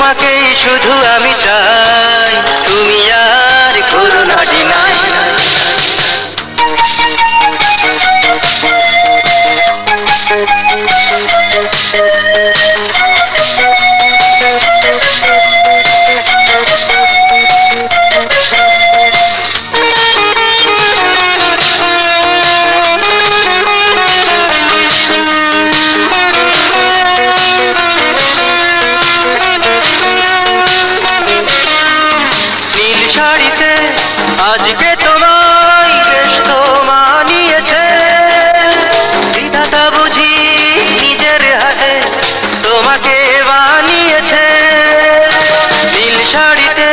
তোমাকেই শুধু আমি চাই, তুমি আর করো না ডিনাই। আজকে তোমায় বেশ তো মানিয়েছে, বিধাতা বুঝি নিজের হাতে তোমাকে বানিয়েছে। নীল শাড়িতে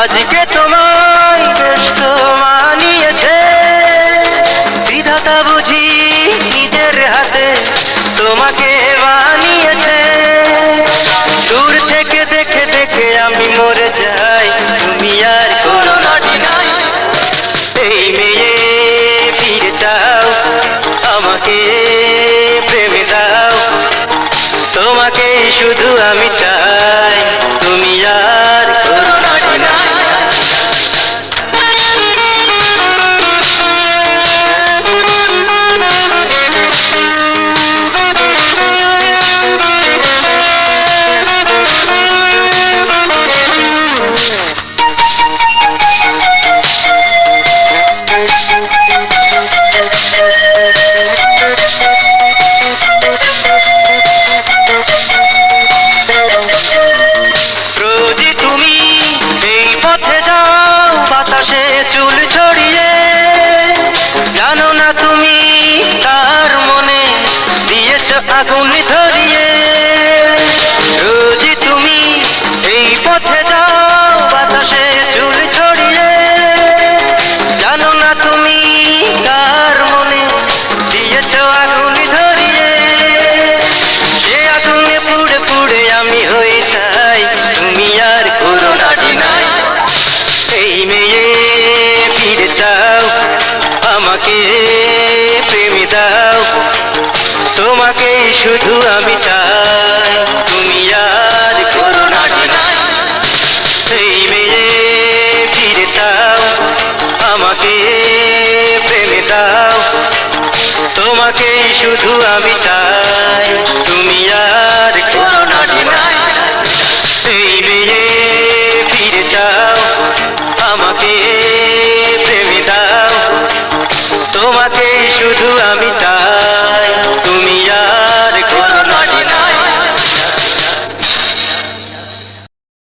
আজকে তোমায় বেশ তো মানিয়েছে, বিধাতা বুঝি নিজের হাতে তোমাকে বানিয়েছে। দূর থেকে দেখে দেখে আমি মরে যাই, তুমি আর করো না ডিনাই। এই মেয়ে ফিরে যাও, আমাকে প্রেমে দাও, তোমাকে শুধু আমি চাই, তুমি আর করো না ডিনাই। বাতাসে চুল ছড়িয়ে, জানো না তুমি তার মনে দিয়েছ আগুন ধরিয়ে। রোজই তুমি এই পথে যাও, বাতাসে চুল ছড়িয়ে, জানো না তুমি তার মনে দিয়েছ আগুন ধরিয়ে। সে আগুনে পুড়ে পুড়ে আমি হয়ে চাই, তুমি আর করো না ডিনাই। এই মেয়ে ফিরে যাও, আমাকে প্রেমে দাও, তোমাকে শুধু আমি চাই, তুমি আর করো না ডিনাই। এই মেয়ে ফিরে যাও, আমাকে প্রেমে দাও, তোমাকে শুধু আমি চাই।